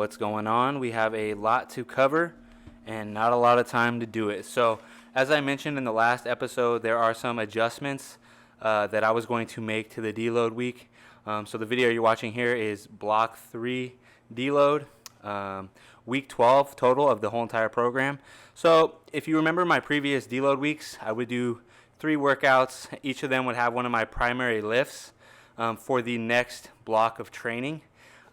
What's going on? We have a lot to cover and not a lot of time to do it. So, as I mentioned in the last episode, there are some adjustments that I was going to make to the deload week. So the video you're watching here is block 3 deload, week 12 total of the whole entire program. So if you remember my previous deload weeks, I would do 3 workouts. Each of them would have one of my primary lifts for the next block of training.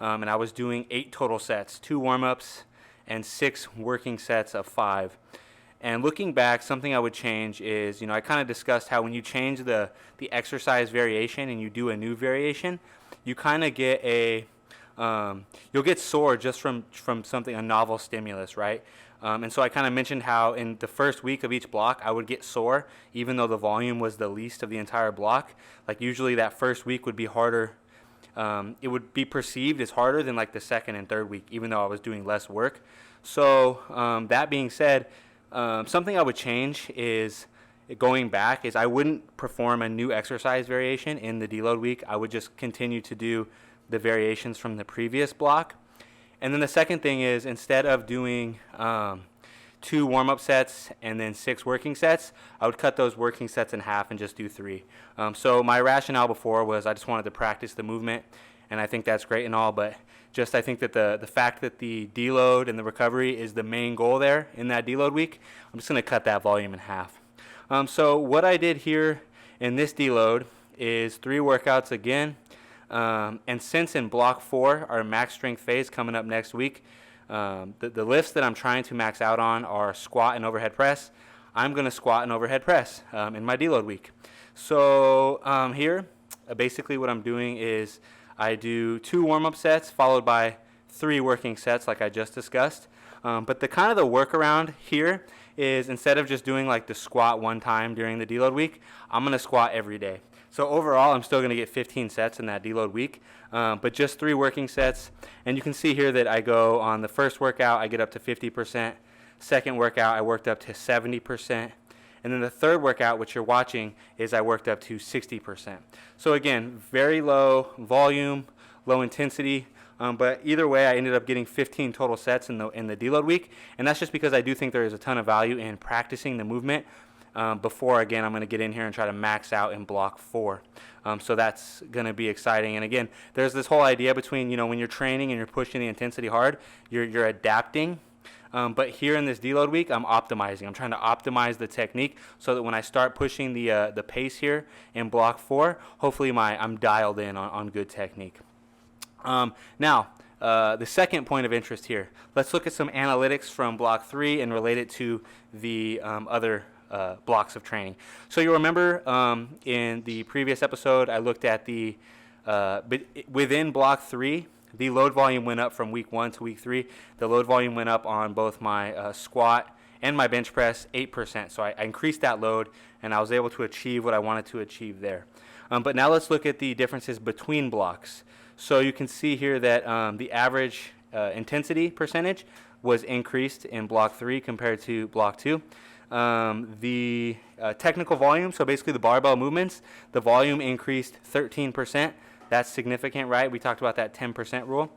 And I was doing 8 total sets, 2 warm-ups and 6 working sets of 5. And looking back, something I would change is, I kind of discussed how when you change the exercise variation and you do a new variation, you kind of get you'll get sore just from something, a novel stimulus, right? And so I kind of mentioned how in the first week of each block, I would get sore, even though the volume was the least of the entire block. Like usually that first week would be harder. It would be perceived as harder than like the second and third week, even though I was doing less work. So that being said, something I would change is going back is I wouldn't perform a new exercise variation in the deload week. I would just continue to do the variations from the previous block. And then the second thing is instead of doing 2 warm-up sets and then 6 working sets, I would cut those working sets in half and just do 3. So my rationale before was I just wanted to practice the movement, and I think that's great and all, but just I think that the fact that the deload and the recovery is the main goal there in that deload week, I'm just going to cut that volume in half. So what I did here in this deload is 3 workouts again, and since in block 4, our max strength phase coming up next week, the lifts that I'm trying to max out on are squat and overhead press. I'm going to squat and overhead press in my deload week. So here, basically what I'm doing is I do 2 warm-up sets followed by 3 working sets like I just discussed. But the workaround here is instead of just doing like the squat one time during the deload week, I'm going to squat every day. So overall, I'm still going to get 15 sets in that deload week, but just 3 working sets. And you can see here that I go on the first workout, I get up to 50%. Second workout, I worked up to 70%. And then the third workout, which you're watching, is I worked up to 60%. So again, very low volume, low intensity. But either way, I ended up getting 15 total sets in the deload week. And that's just because I do think there is a ton of value in practicing the movement before, again, I'm going to get in here and try to max out in block 4. So that's going to be exciting. And again, there's this whole idea between, when you're training and you're pushing the intensity hard, you're adapting. But here in this deload week, I'm optimizing. I'm trying to optimize the technique so that when I start pushing the pace here in block 4, hopefully I'm dialed in on good technique. Now, the second point of interest here, let's look at some analytics from block 3 and relate it to the other blocks of training. So you'll remember in the previous episode, I looked at within block 3, the load volume went up from week 1 to week 3. The load volume went up on both my squat and my bench press 8%. So I increased that load, and I was able to achieve what I wanted to achieve there. But now let's look at the differences between blocks. So you can see here that the average intensity percentage was increased in block 3 compared to block 2. The technical volume, so basically the barbell movements, the volume increased 13%. That's significant, right? We talked about that 10% rule.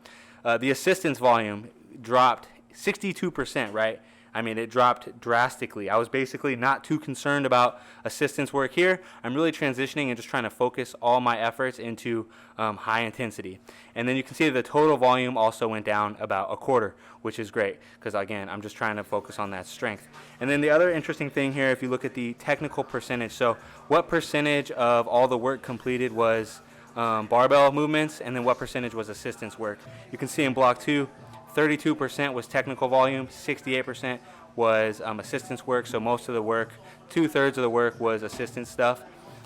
The assistance volume dropped 62%, right? I mean, it dropped drastically. I was basically not too concerned about assistance work here. I'm really transitioning and just trying to focus all my efforts into high intensity. And then you can see the total volume also went down about a quarter, which is great because, again, I'm just trying to focus on that strength. And then the other interesting thing here, if you look at the technical percentage, so what percentage of all the work completed was barbell movements, and then what percentage was assistance work. You can see in block 2, 32% was technical volume, 68% was assistance work, so most of the work, 2/3 of the work was assistance stuff.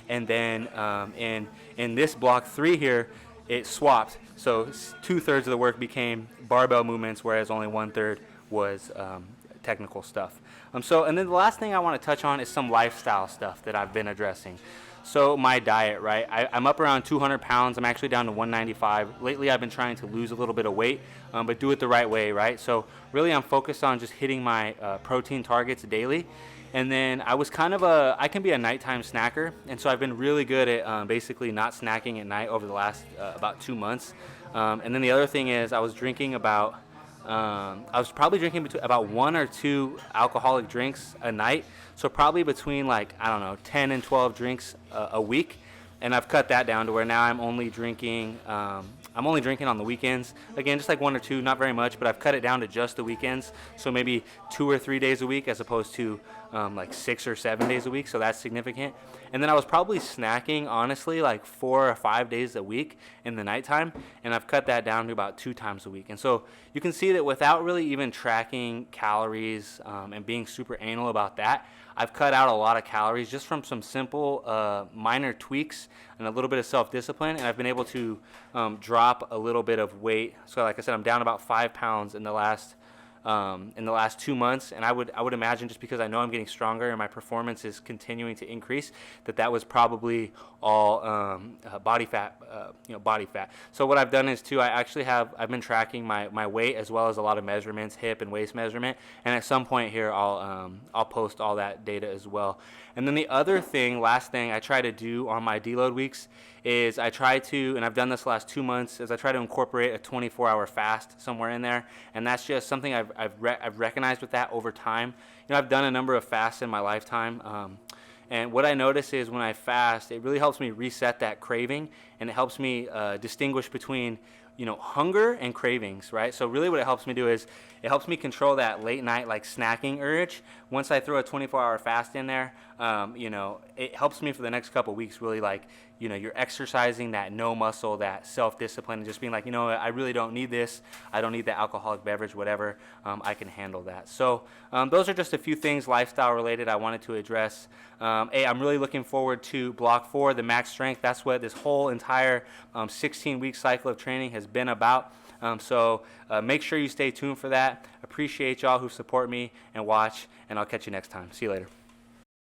And then in this block 3 here, it swapped, so 2/3 of the work became barbell movements, whereas only 1/3 was technical stuff. And then the last thing I want to touch on is some lifestyle stuff that I've been addressing. So my diet, right? I'm up around 200 pounds. I'm actually down to 195. Lately, I've been trying to lose a little bit of weight, but do it the right way, right? So really, I'm focused on just hitting my protein targets daily. And then I can be a nighttime snacker. And so I've been really good at basically not snacking at night over the last about 2 months. And then the other thing is I was drinking about I was probably drinking about 1 or 2 alcoholic drinks a night. So probably between like, I don't know, 10 and 12 drinks a week. And I've cut that down to where now I'm only drinking on the weekends. Again, just like 1 or 2, not very much, but I've cut it down to just the weekends. So maybe 2 or 3 days a week as opposed to like 6 or 7 days a week. So that's significant. And then I was probably snacking, honestly, like 4 or 5 days a week in the nighttime. And I've cut that down to about 2 times a week. And so you can see that without really even tracking calories and being super anal about that, I've cut out a lot of calories just from some simple minor tweaks and a little bit of self-discipline, and I've been able to drop a little bit of weight. So like I said, I'm down about 5 pounds in the last 2 months, and I would imagine, just because I know I'm getting stronger and my performance is continuing to increase, that was probably all body fat. Body fat. So what I've done is too, I've been tracking my weight as well as a lot of measurements, hip and waist measurement, and at some point here I'll post all that data as well. And then the last thing I try to do on my deload weeks is I try to, and I've done this the last 2 months, is I try to incorporate a 24-hour fast somewhere in there, and that's just something I've recognized with that over time. I've done a number of fasts in my lifetime, and what I notice is when I fast, it really helps me reset that craving, and it helps me distinguish between hunger and cravings, right? So really what it helps me do is it helps me control that late night like snacking urge. Once I throw a 24-hour fast in there, it helps me for the next couple of weeks really, like, you're exercising that no muscle, that self-discipline, and just being like, I really don't need this. I don't need the alcoholic beverage, whatever. I can handle that. So those are just a few things lifestyle related I wanted to address. I'm really looking forward to Block 4, the max strength. That's what this whole entire 16-week cycle of training has been about. So make sure you stay tuned for that. Appreciate y'all who support me and watch, and I'll catch you next time. See you later.